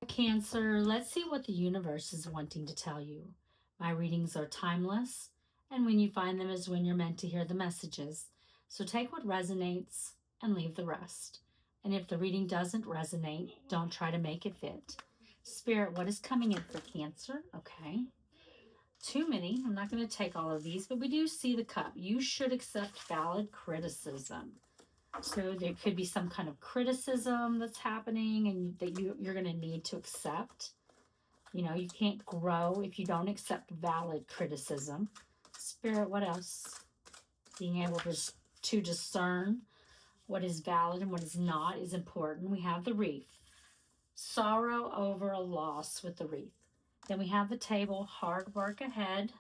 Cancer, let's see what the universe is wanting to tell you. My readings are timeless, and when you find them is when you're meant to hear the messages. So take what resonates and leave the rest. And if the reading doesn't resonate, don't try to make it fit. Spirit, what is coming in for Cancer? Okay. Too many. I'm not going to take all of these, but we do see the cup. You should accept valid criticism. So there could be some kind of criticism that's happening and that you're going to need to accept. You know, you can't grow if you don't accept valid criticism. Spirit, what else? Being able to discern what is valid and what is not is important. We have the wreath. Sorrow over a loss with the wreath. Then we have the table, hard work ahead.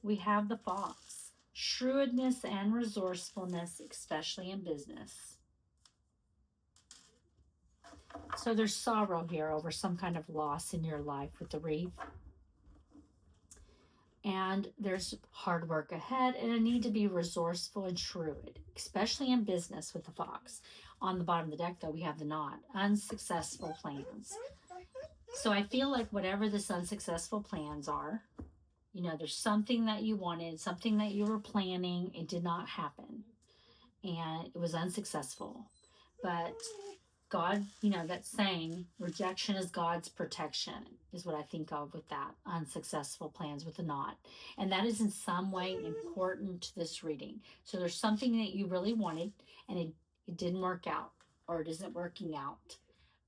We have the fox, shrewdness and resourcefulness, especially in business. So there's sorrow here over some kind of loss in your life with the wreath. And there's hard work ahead and a need to be resourceful and shrewd, especially in business with the fox. On the bottom of the deck, though, we have the knot, unsuccessful plans. So I feel like whatever this unsuccessful plans are, you know, there's something that you wanted, something that you were planning, it did not happen. And it was unsuccessful. But God, you know, that saying, rejection is God's protection, is what I think of with that, unsuccessful plans with the knot. And that is in some way important to this reading. So there's something that you really wanted and it didn't work out, or it isn't working out.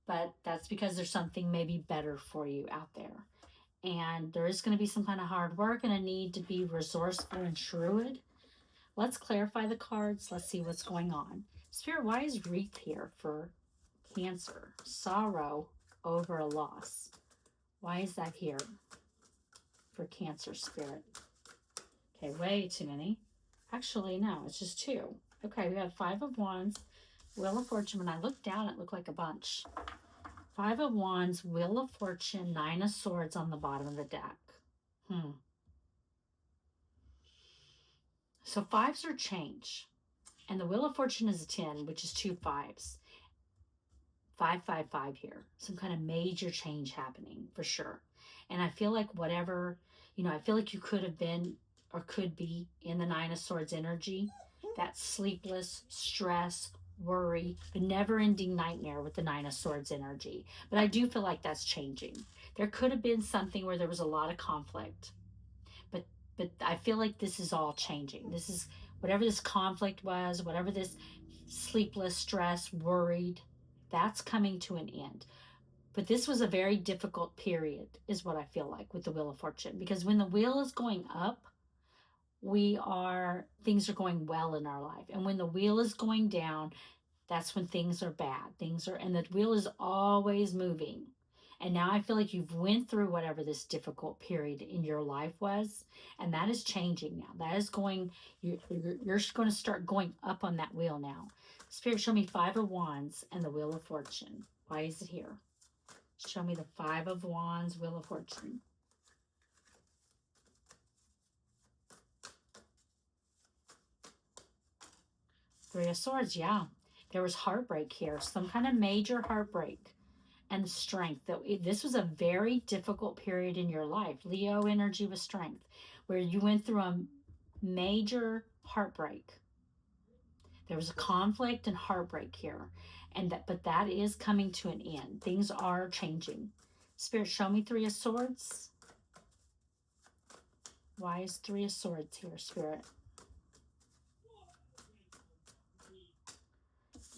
But that's because there's something maybe better for you out there. And there is going to be some kind of hard work and a need to be resourceful and shrewd. Let's clarify the cards. Let's see what's going on. Spirit, why is wreath here for Cancer? Sorrow over a loss. Why is that here for Cancer, Spirit? Okay, way too many. Actually, no, it's just two. Okay, we have Five of Wands, Wheel of Fortune. When I looked down, it looked like a bunch. Five of Wands, Wheel of Fortune, Nine of Swords on the bottom of the deck. So fives are change. And the Wheel of Fortune is a 10, which is two fives. 555 here. Some kind of major change happening for sure. And I feel like whatever, you know, I feel like you could have been or could be in the Nine of Swords energy. That sleepless, stress, worry, the never-ending nightmare with the Nine of Swords energy. But I do feel like that's changing. There could have been something where there was a lot of conflict. But I feel like this is all changing. This is whatever this conflict was, whatever this sleepless, stress, worried, that's coming to an end. But this was a very difficult period, is what I feel like with the Wheel of Fortune. Because when the wheel is going up, things are going well in our life. And when the wheel is going down, that's when things are bad. And the wheel is always moving. And now I feel like you've went through whatever this difficult period in your life was, and that is changing now. That is going, you're going to start going up on that wheel now. Spirit, show me Five of Wands and the Wheel of Fortune. Why is it here? Show me the Five of Wands, Wheel of Fortune. Three of Swords, yeah. There was heartbreak here, some kind of major heartbreak. And strength. This was a very difficult period in your life. Leo energy with strength, where you went through a major heartbreak. There was a conflict and heartbreak here, but that is coming to an end. Things are changing. Spirit, show me Three of Swords. Why is Three of Swords here, Spirit?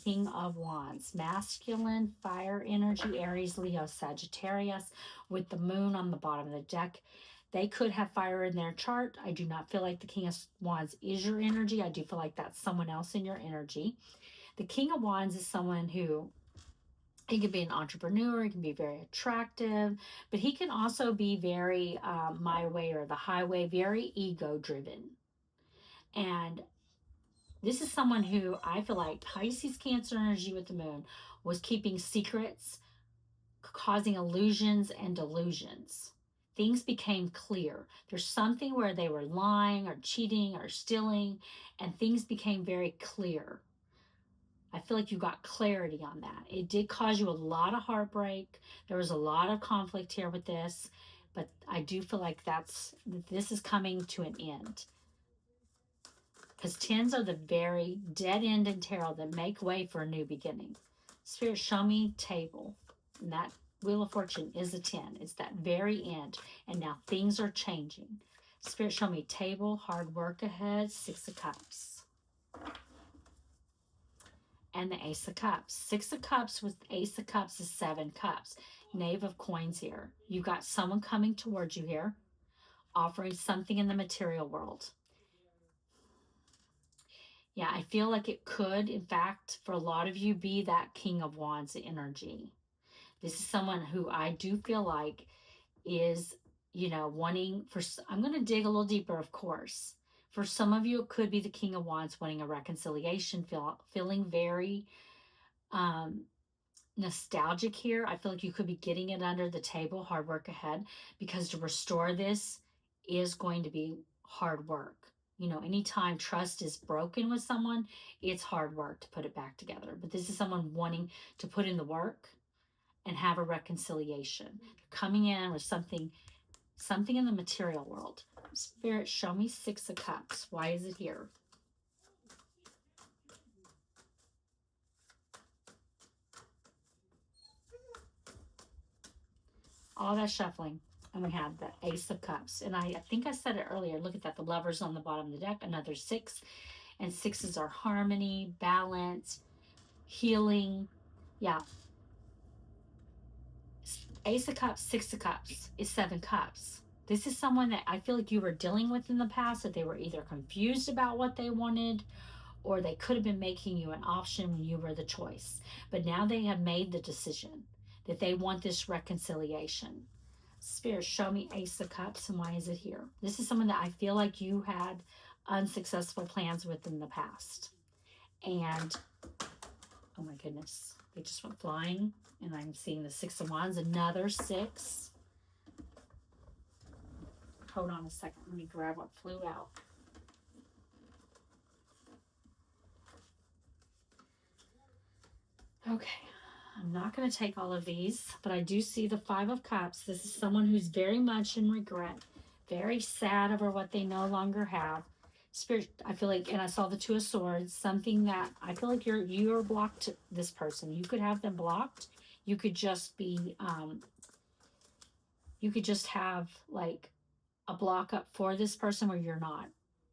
King of Wands, masculine, fire energy, Aries, Leo, Sagittarius, with the moon on the bottom of the deck. They could have fire in their chart. I do not feel like the King of Wands is your energy. I do feel like that's someone else in your energy. The King of Wands is someone who, he can be an entrepreneur, he can be very attractive, but he can also be very my way or the highway, very ego-driven. And this is someone who I feel like Pisces, Cancer energy with the moon was keeping secrets, causing illusions and delusions. Things became clear. There's something where they were lying or cheating or stealing, and things became very clear. I feel like you got clarity on that. It did cause you a lot of heartbreak. There was a lot of conflict here with this, but I do feel like this is coming to an end. Because tens are the very dead end in tarot that make way for a new beginning. Spirit, show me table. And that Wheel of Fortune is a 10. It's that very end. And now things are changing. Spirit, show me table, hard work ahead, 6 of Cups. And the Ace of Cups. 6 of Cups with Ace of Cups is 7 cups. Knave of Coins here. You've got someone coming towards you here, offering something in the material world. Yeah, I feel like it could, in fact, for a lot of you, be that King of Wands energy. This is someone who I do feel like is, wanting for, I'm going to dig a little deeper, of course. For some of you, it could be the King of Wands wanting a reconciliation, feeling very nostalgic here. I feel like you could be getting it under the table, hard work ahead, because to restore this is going to be hard work. Anytime trust is broken with someone, it's hard work to put it back together. But this is someone wanting to put in the work and have a reconciliation. They're coming in with something in the material world. Spirit, show me 6 of Cups. Why is it here? All that shuffling. And we have the Ace of Cups. And I think I said it earlier. Look at that. The Lovers on the bottom of the deck. Another 6. And 6s are harmony, balance, healing. Yeah. Ace of Cups, 6 of Cups is 7 cups. This is someone that I feel like you were dealing with in the past, that they were either confused about what they wanted, or they could have been making you an option when you were the choice. But now they have made the decision that they want this reconciliation. Spirit, show me Ace of Cups, and why is it here? This is someone that I feel like you had unsuccessful plans with in the past. And, oh my goodness, they just went flying. And I'm seeing the 6 of Wands, another 6. Hold on a second. Let me grab what flew out. Okay. I'm not going to take all of these, but I do see the 5 of Cups. This is someone who's very much in regret, very sad over what they no longer have. Spirit, I feel like, and I saw the 2 of Swords, something that I feel like you're blocked to this person. You could have them blocked. You could just be, you could just have like a block up for this person where you're not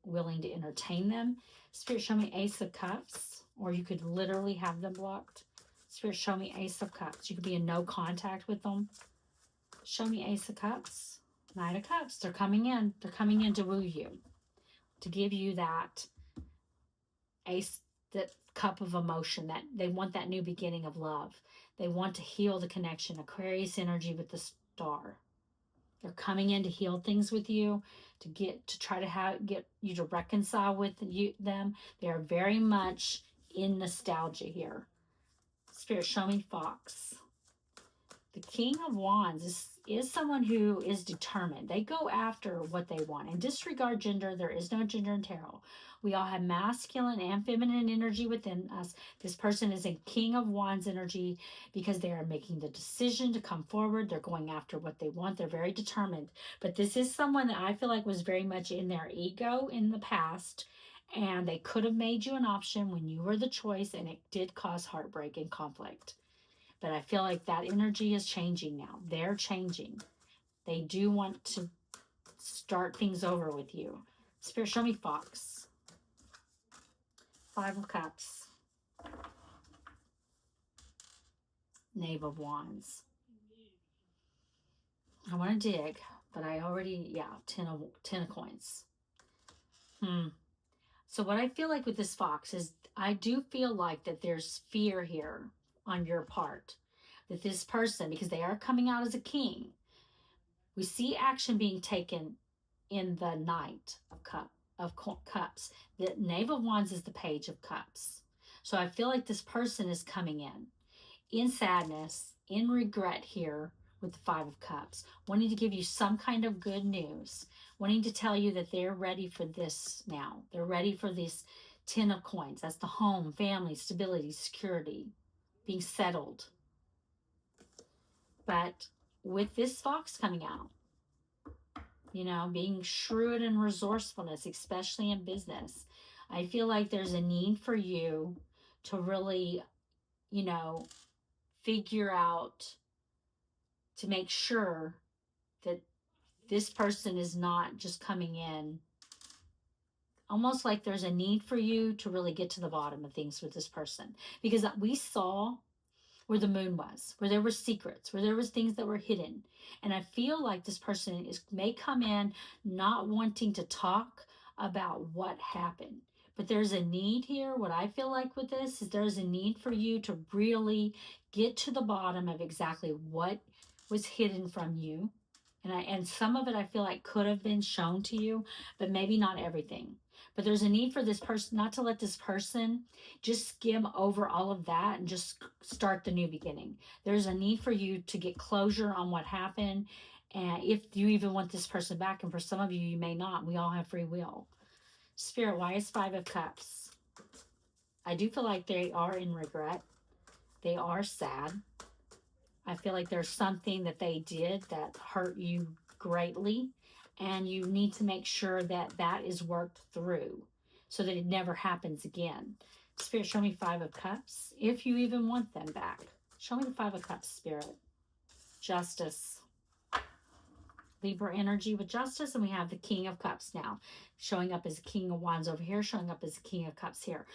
willing to entertain them. Spirit, show me Ace of Cups, or you could literally have them blocked. Spirit, show me Ace of Cups. You could be in no contact with them. Show me Ace of Cups. Knight of Cups. They're coming in. They're coming in to woo you, to give you that ace, that cup of emotion, that they want that new beginning of love. They want to heal the connection. Aquarius energy with the star. They're coming in to heal things with you, to try to get you to reconcile with them. They are very much in nostalgia here. Spirit, show me Fox. The King of Wands is someone who is determined. They go after what they want and disregard gender. There is no gender in tarot. We all have masculine and feminine energy within us. This person is a King of Wands energy because they are making the decision to come forward. They're going after what they want. They're very determined. But this is someone that I feel like was very much in their ego in the past, and they could have made you an option when you were the choice, and it did cause heartbreak and conflict. But I feel like that energy is changing now. They're changing. They do want to start things over with you. Spirit, show me Fox. 5 of Cups. Knave of Wands. I want to dig, but I already, 10 of coins. So what I feel like with this Fox is I do feel like that there's fear here on your part, that this person, because they are coming out as a king, we see action being taken in the Knight of Cups. The Knave of Wands is the Page of Cups. So I feel like this person is coming in sadness, in regret here with the 5 of Cups, wanting to give you some kind of good news, wanting to tell you that they're ready for this now. They're ready for this Ten of coins. That's the home, family, stability, security, being settled. But with this fox coming out, being shrewd and resourcefulness, especially in business, I feel like there's a need for you to really, figure out, to make sure that this person is not just coming in. Almost like there's a need for you to really get to the bottom of things with this person. Because we saw where the moon was, where there were secrets, where there was things that were hidden. And I feel like this person may come in not wanting to talk about what happened. But there's a need here. What I feel like with this is there's a need for you to really get to the bottom of exactly what was hidden from you. And some of it I feel like could have been shown to you, but maybe not everything. But there's a need for this person, not to let this person just skim over all of that and just start the new beginning. There's a need for you to get closure on what happened. And if you even want this person back, and for some of you, you may not. We all have free will. Spirit, why is Five of Cups? I do feel like they are in regret. They are sad. I feel like there's something that they did that hurt you greatly, and you need to make sure that that is worked through so that it never happens again. Spirit, show me Five of Cups, if you even want them back. Show me the Five of Cups, Spirit. Justice. Libra energy with Justice, and we have the King of Cups now, showing up as a King of Wands over here, showing up as a King of Cups here.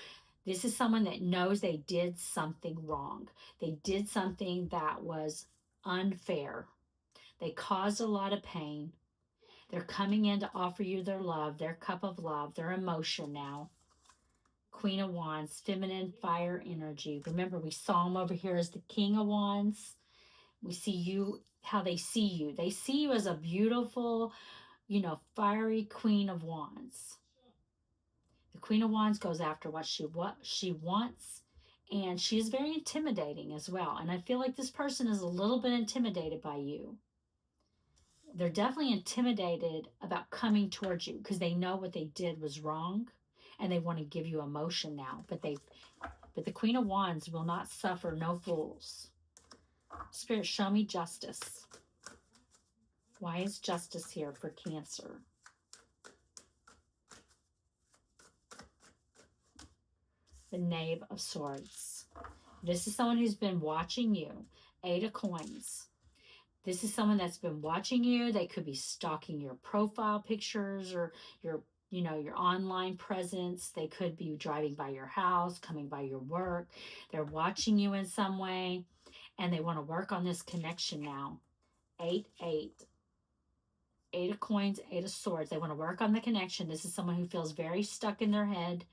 This is someone that knows they did something wrong. They did something that was unfair. They caused a lot of pain. They're coming in to offer you their love, their cup of love, their emotion now. Queen of Wands, feminine fire energy. Remember, we saw him over here as the King of Wands. We see you, how they see you. They see you as a beautiful, fiery Queen of Wands. The Queen of Wands goes after what she wants, and she is very intimidating as well. And I feel like this person is a little bit intimidated by you. They're definitely intimidated about coming towards you because they know what they did was wrong, and they want to give you emotion now. But the Queen of Wands will not suffer no fools. Spirit, show me Justice. Why is Justice here for Cancer? The Knave of Swords. This is someone who's been watching you. Eight of Coins. This is someone that's been watching you. They could be stalking your profile pictures or your online presence. They could be driving by your house, coming by your work. They're watching you in some way, and they want to work on this connection now. 8, 8. Eight of Coins, Eight of Swords. They want to work on the connection. This is someone who feels very stuck in their head.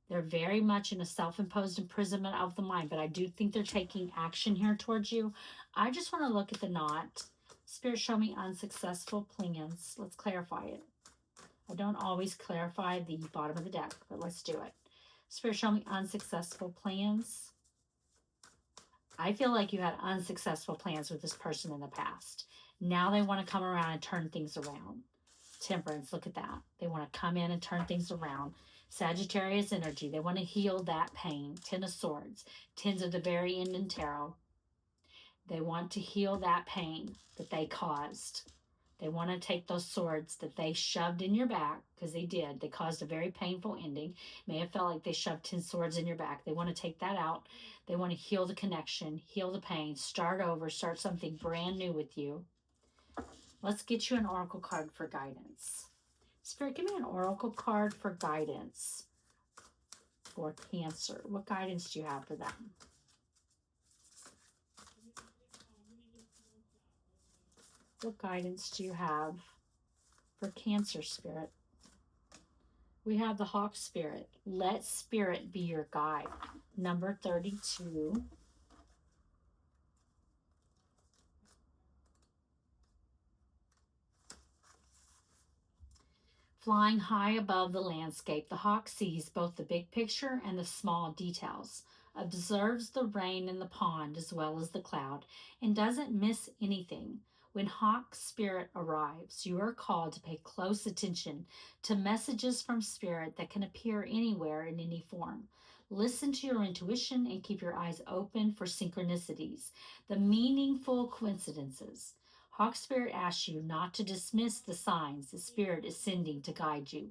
They're very much in a self-imposed imprisonment of the mind, but I do think they're taking action here towards you. I just want to look at the knot. Spirit, show me unsuccessful plans. Let's clarify it. I don't always clarify the bottom of the deck, but let's do it. Spirit, show me unsuccessful plans. I feel like you had unsuccessful plans with this person in the past. Now they want to come around and turn things around. Temperance, look at that. They want to come in and turn things around. Sagittarius energy, they want to heal that pain. Ten of Swords, tens of the very end in tarot. They want to heal that pain that they caused. They want to take those swords that they shoved in your back, because they did. They caused a very painful ending. May have felt like they shoved 10 swords in your back. They want to take that out. They want to heal the connection, heal the pain, start over, start something brand new with you. Let's get you an oracle card for guidance. Spirit, give me an oracle card for guidance for Cancer. What guidance do you have for them? What guidance do you have for Cancer, Spirit? We have the Hawk Spirit. Let Spirit be your guide. Number 32. Flying high above the landscape, the hawk sees both the big picture and the small details, observes the rain in the pond as well as the cloud, and doesn't miss anything. When Hawk Spirit arrives, you are called to pay close attention to messages from Spirit that can appear anywhere in any form. Listen to your intuition and keep your eyes open for synchronicities, the meaningful coincidences. Hawk Spirit asks you not to dismiss the signs the Spirit is sending to guide you.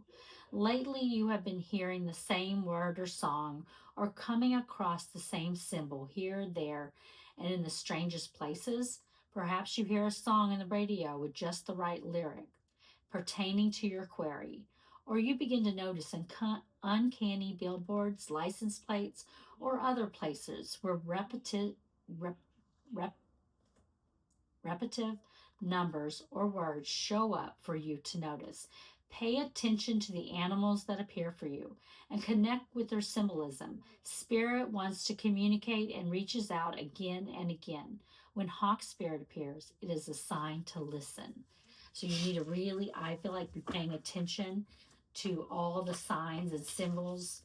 Lately, you have been hearing the same word or song or coming across the same symbol here, there, and in the strangest places. Perhaps you hear a song on the radio with just the right lyric pertaining to your query, or you begin to notice uncanny billboards, license plates, or other places where rep, repetitive numbers or words show up for you to notice. Pay attention to the animals that appear for you and connect with their symbolism. Spirit wants to communicate and reaches out again and again. When Hawk Spirit appears, it is a sign to listen. So you need to really, I feel like, be paying attention to all the signs and symbols.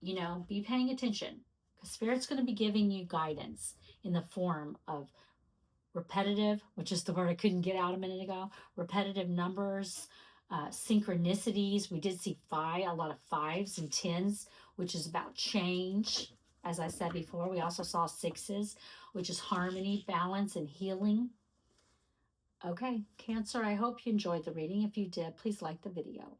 Be paying attention because Spirit's going to be giving you guidance in the form of repetitive, which is the word I couldn't get out a minute ago, repetitive numbers, synchronicities. We did see a lot of fives and tens, which is about change. As I said before, we also saw sixes, which is harmony, balance, and healing. Okay, Cancer, I hope you enjoyed the reading. If you did, please like the video.